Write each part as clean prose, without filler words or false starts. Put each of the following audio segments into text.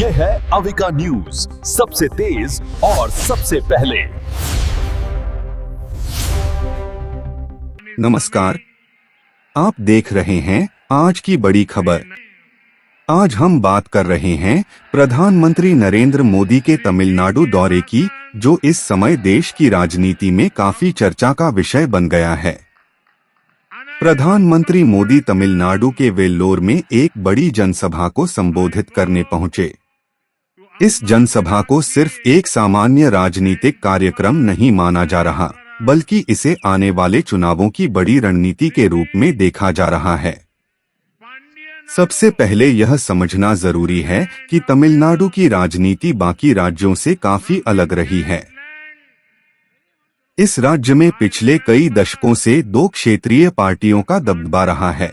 ये है अविका न्यूज, सबसे तेज और सबसे पहले। नमस्कार, आप देख रहे हैं आज की बड़ी खबर। आज हम बात कर रहे हैं प्रधानमंत्री नरेंद्र मोदी के तमिलनाडु दौरे की, जो इस समय देश की राजनीति में काफी चर्चा का विषय बन गया है। प्रधानमंत्री मोदी तमिलनाडु के वेल्लोर में एक बड़ी जनसभा को संबोधित करने पहुंचे। इस जनसभा को सिर्फ एक सामान्य राजनीतिक कार्यक्रम नहीं माना जा रहा, बल्कि इसे आने वाले चुनावों की बड़ी रणनीति के रूप में देखा जा रहा है। सबसे पहले यह समझना जरूरी है कि तमिलनाडु की राजनीति बाकी राज्यों से काफी अलग रही है। इस राज्य में पिछले कई दशकों से दो क्षेत्रीय पार्टियों का दबदबा रहा है।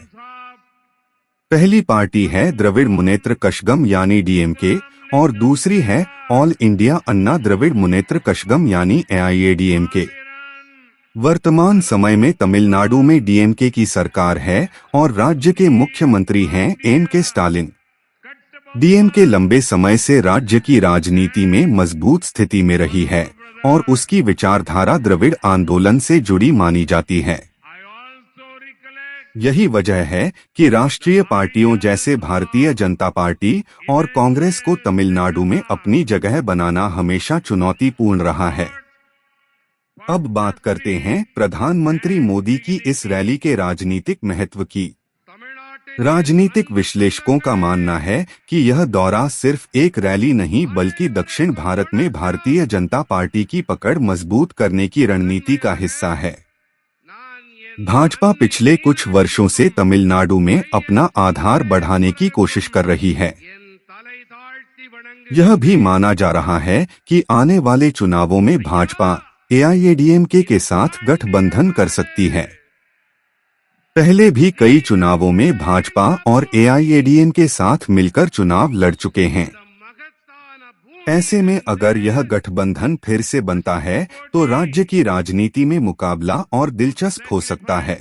पहली पार्टी है द्रविड़ मुनेत्र कषगम यानी डीएमके और दूसरी है ऑल इंडिया अन्ना द्रविड़ मुनेत्र कषगम यानी एआईएडीएमके। वर्तमान समय में तमिलनाडु में डीएमके की सरकार है और राज्य के मुख्यमंत्री हैं एम.के. स्टालिन। डीएमके लंबे समय से राज्य की राजनीति में मजबूत स्थिति में रही है और उसकी विचारधारा द्रविड़ आंदोलन से जुड़ी मानी जाती है। यही वजह है कि राष्ट्रीय पार्टियों जैसे भारतीय जनता पार्टी और कांग्रेस को तमिलनाडु में अपनी जगह बनाना हमेशा चुनौतीपूर्ण रहा है। अब बात करते हैं प्रधानमंत्री मोदी की इस रैली के राजनीतिक महत्व की। राजनीतिक विश्लेषकों का मानना है कि यह दौरा सिर्फ एक रैली नहीं बल्कि दक्षिण भारत में भारतीय जनता पार्टी की पकड़ मजबूत करने की रणनीति का हिस्सा है। भाजपा पिछले कुछ वर्षों से तमिलनाडु में अपना आधार बढ़ाने की कोशिश कर रही है। यह भी माना जा रहा है कि आने वाले चुनावों में भाजपा एआईएडीएमके के साथ गठबंधन कर सकती है। पहले भी कई चुनावों में भाजपा और एआईएडीएमके के साथ मिलकर चुनाव लड़ चुके हैं। ऐसे में अगर यह गठबंधन फिर से बनता है तो राज्य की राजनीति में मुकाबला और दिलचस्प हो सकता है।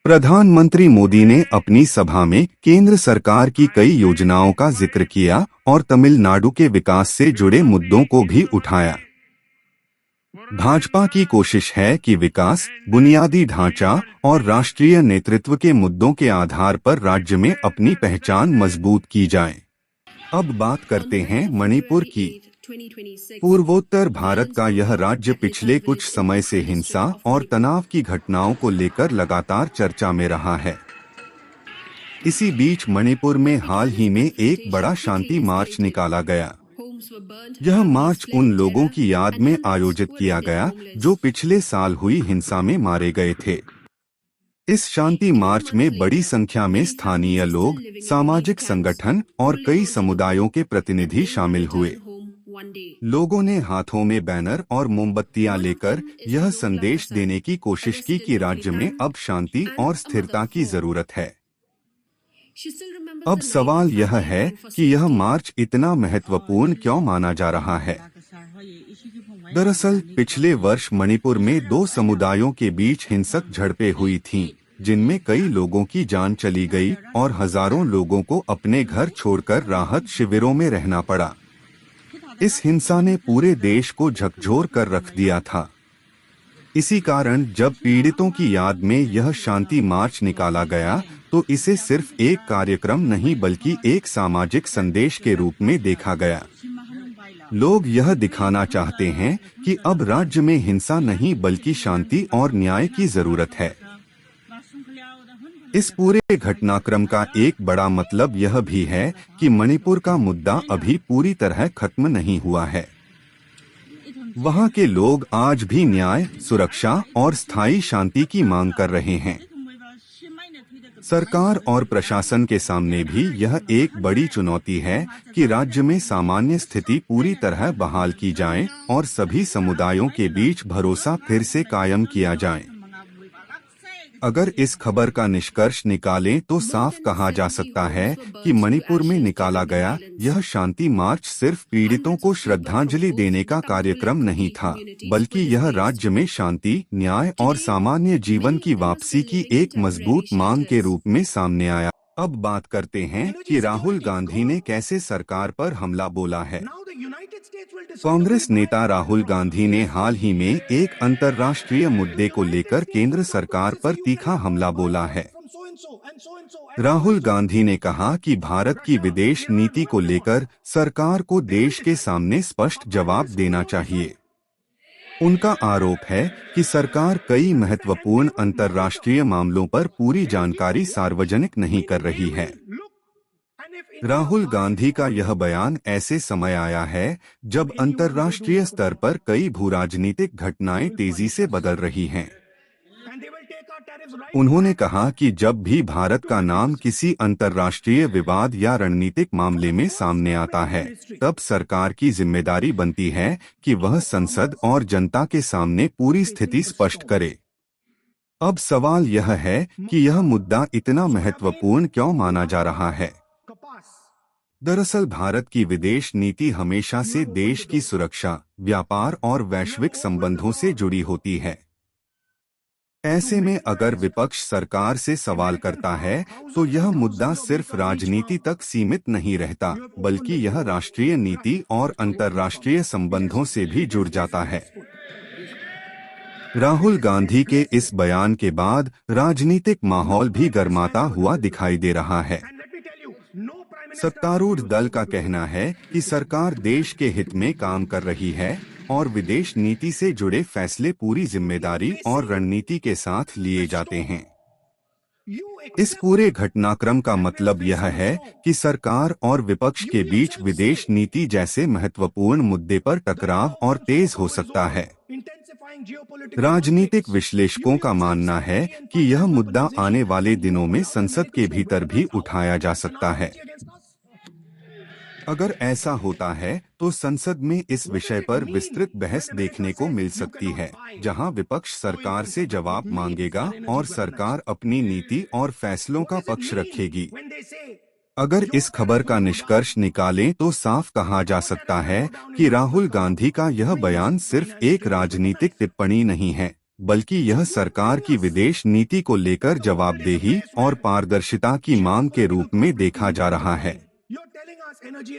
प्रधानमंत्री मोदी ने अपनी सभा में केंद्र सरकार की कई योजनाओं का जिक्र किया और तमिलनाडु के विकास से जुड़े मुद्दों को भी उठाया। भाजपा की कोशिश है कि विकास, बुनियादी ढांचा और राष्ट्रीय नेतृत्व के मुद्दों के आधार पर राज्य में अपनी पहचान मजबूत की जाए। अब बात करते हैं मणिपुर की। पूर्वोत्तर भारत का यह राज्य पिछले कुछ समय से हिंसा और तनाव की घटनाओं को लेकर लगातार चर्चा में रहा है। इसी बीच मणिपुर में हाल ही में एक बड़ा शांति मार्च निकाला गया। यह मार्च उन लोगों की याद में आयोजित किया गया जो पिछले साल हुई हिंसा में मारे गए थे। इस शांति मार्च में बड़ी संख्या में स्थानीय लोग, सामाजिक संगठन और कई समुदायों के प्रतिनिधि शामिल हुए। लोगों ने हाथों में बैनर और मोमबत्तियां लेकर यह संदेश देने की कोशिश की कि राज्य में अब शांति और स्थिरता की जरूरत है। अब सवाल यह है कि यह मार्च इतना महत्वपूर्ण क्यों माना जा रहा है। दरअसल पिछले वर्ष मणिपुर में दो समुदायों के बीच हिंसक झड़पें हुई थीं, जिनमें कई लोगों की जान चली गई और हजारों लोगों को अपने घर छोड़कर राहत शिविरों में रहना पड़ा। इस हिंसा ने पूरे देश को झकझोर कर रख दिया था। इसी कारण जब पीड़ितों की याद में यह शांति मार्च निकाला गया तो इसे सिर्फ एक कार्यक्रम नहीं बल्कि एक सामाजिक संदेश के रूप में देखा गया। लोग यह दिखाना चाहते हैं कि अब राज्य में हिंसा नहीं बल्कि शांति और न्याय की जरूरत है। इस पूरे घटनाक्रम का एक बड़ा मतलब यह भी है कि मणिपुर का मुद्दा अभी पूरी तरह खत्म नहीं हुआ है। वहाँ के लोग आज भी न्याय, सुरक्षा और स्थायी शांति की मांग कर रहे हैं। सरकार और प्रशासन के सामने भी यह एक बड़ी चुनौती है कि राज्य में सामान्य स्थिति पूरी तरह बहाल की जाए और सभी समुदायों के बीच भरोसा फिर से कायम किया जाए। अगर इस खबर का निष्कर्ष निकालें तो साफ कहा जा सकता है कि मणिपुर में निकाला गया यह शांति मार्च सिर्फ पीड़ितों को श्रद्धांजलि देने का कार्यक्रम नहीं था, बल्कि यह राज्य में शांति, न्याय और सामान्य जीवन की वापसी की एक मजबूत मांग के रूप में सामने आया। अब बात करते हैं कि राहुल गांधी ने कैसे सरकार पर हमला बोला है। कांग्रेस नेता राहुल गांधी ने हाल ही में एक अंतर्राष्ट्रीय मुद्दे को लेकर केंद्र सरकार पर तीखा हमला बोला है। राहुल गांधी ने कहा कि भारत की विदेश नीति को लेकर सरकार को देश के सामने स्पष्ट जवाब देना चाहिए। उनका आरोप है कि सरकार कई महत्वपूर्ण अंतर्राष्ट्रीय मामलों पर पूरी जानकारी सार्वजनिक नहीं कर रही है। राहुल गांधी का यह बयान ऐसे समय आया है जब अंतर्राष्ट्रीय स्तर पर कई भूराजनीतिक घटनाएं तेजी से बदल रही हैं। उन्होंने कहा कि जब भी भारत का नाम किसी अंतर्राष्ट्रीय विवाद या रणनीतिक मामले में सामने आता है, तब सरकार की जिम्मेदारी बनती है कि वह संसद और जनता के सामने पूरी स्थिति स्पष्ट करे। अब सवाल यह है कि यह मुद्दा इतना महत्वपूर्ण क्यों माना जा रहा है। दरअसल भारत की विदेश नीति हमेशा से देश की सुरक्षा, व्यापार और वैश्विक संबंधों से जुड़ी होती है। ऐसे में अगर विपक्ष सरकार से सवाल करता है तो यह मुद्दा सिर्फ राजनीति तक सीमित नहीं रहता, बल्कि यह राष्ट्रीय नीति और अंतर्राष्ट्रीय संबंधों से भी जुड़ जाता है। राहुल गांधी के इस बयान के बाद राजनीतिक माहौल भी गर्माता हुआ दिखाई दे रहा है। सत्तारूढ़ दल का कहना है कि सरकार देश के हित में काम कर रही है और विदेश नीति से जुड़े फैसले पूरी जिम्मेदारी और रणनीति के साथ लिए जाते हैं। इस पूरे घटनाक्रम का मतलब यह है कि सरकार और विपक्ष के बीच विदेश नीति जैसे महत्वपूर्ण मुद्दे पर टकराव और तेज हो सकता है। राजनीतिक विश्लेषकों का मानना है कि यह मुद्दा आने वाले दिनों में संसद के भीतर भी उठाया जा सकता है। अगर ऐसा होता है तो संसद में इस विषय पर विस्तृत बहस देखने को मिल सकती है, जहां विपक्ष सरकार से जवाब मांगेगा और सरकार अपनी नीति और फैसलों का पक्ष रखेगी। अगर इस खबर का निष्कर्ष निकालें तो साफ कहा जा सकता है कि राहुल गांधी का यह बयान सिर्फ एक राजनीतिक टिप्पणी नहीं है, बल्कि यह सरकार की विदेश नीति को लेकर जवाबदेही और पारदर्शिता की मांग के रूप में देखा जा रहा है।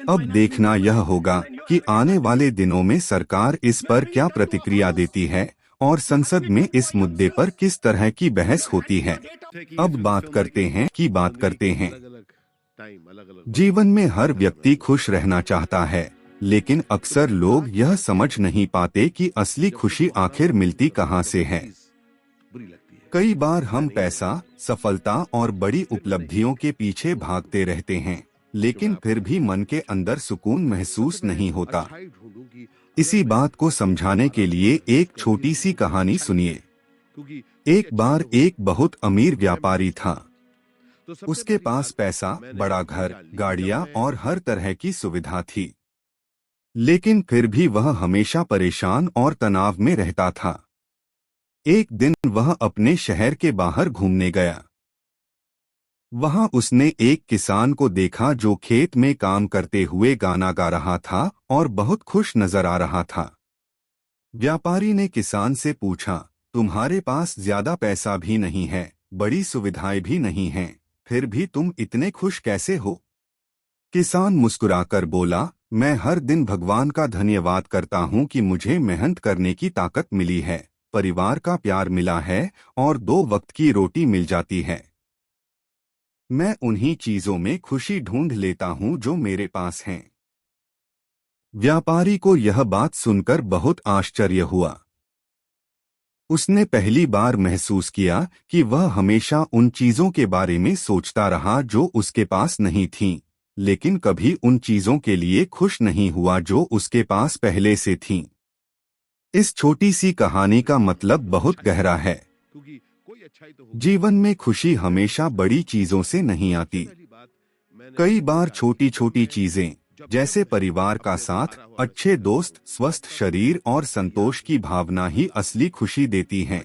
अब देखना यह होगा कि आने वाले दिनों में सरकार इस पर क्या प्रतिक्रिया देती है और संसद में इस मुद्दे पर किस तरह की बहस होती है। अब बात करते हैं। जीवन में हर व्यक्ति खुश रहना चाहता है, लेकिन अक्सर लोग यह समझ नहीं पाते कि असली खुशी आखिर मिलती कहां से है। कई बार हम पैसा, सफलता और बड़ी उपलब्धियों के पीछे भागते रहते हैं, लेकिन फिर भी मन के अंदर सुकून महसूस नहीं होता। इसी बात को समझाने के लिए एक छोटी सी कहानी सुनिए। एक बार एक बहुत अमीर व्यापारी था। उसके पास पैसा, बड़ा घर, गाड़ियां और हर तरह की सुविधा थी, लेकिन फिर भी वह हमेशा परेशान और तनाव में रहता था। एक दिन वह अपने शहर के बाहर घूमने गया। वहां उसने एक किसान को देखा जो खेत में काम करते हुए गाना गा रहा था और बहुत खुश नजर आ रहा था। व्यापारी ने किसान से पूछा, तुम्हारे पास ज्यादा पैसा भी नहीं है, बड़ी सुविधाएं भी नहीं हैं, फिर भी तुम इतने खुश कैसे हो? किसान मुस्कुराकर बोला, मैं हर दिन भगवान का धन्यवाद करता हूं कि मुझे मेहनत करने की ताकत मिली है, परिवार का प्यार मिला है और 2 वक्त की रोटी मिल जाती है। मैं उन्हीं चीजों में खुशी ढूंढ लेता हूं जो मेरे पास हैं। व्यापारी को यह बात सुनकर बहुत आश्चर्य हुआ। उसने पहली बार महसूस किया कि वह हमेशा उन चीजों के बारे में सोचता रहा जो उसके पास नहीं थीं, लेकिन कभी उन चीजों के लिए खुश नहीं हुआ जो उसके पास पहले से थीं। इस छोटी सी कहानी का मतलब बहुत गहरा है। जीवन में खुशी हमेशा बड़ी चीजों से नहीं आती। कई बार छोटी छोटी चीजें, जैसे परिवार का साथ, अच्छे दोस्त, स्वस्थ शरीर और संतोष की भावना ही असली खुशी देती हैं।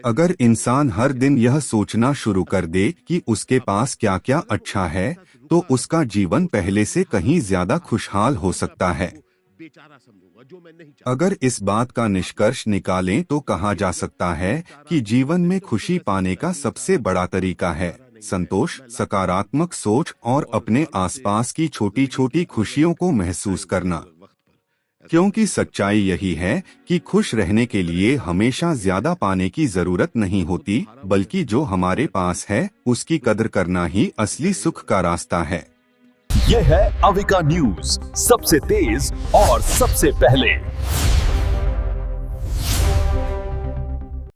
अगर इंसान हर दिन यह सोचना शुरू कर दे कि उसके पास क्या क्या अच्छा है, तो उसका जीवन पहले से कहीं ज्यादा खुशहाल हो सकता है। अगर इस बात का निष्कर्ष निकालें तो कहा जा सकता है कि जीवन में खुशी पाने का सबसे बड़ा तरीका है संतोष, सकारात्मक सोच और अपने आसपास की छोटी छोटी खुशियों को महसूस करना। क्योंकि सच्चाई यही है कि खुश रहने के लिए हमेशा ज्यादा पाने की जरूरत नहीं होती, बल्कि जो हमारे पास है उसकी कदर करना ही असली सुख का रास्ता है। यह है अविका न्यूज, सबसे तेज और सबसे पहले।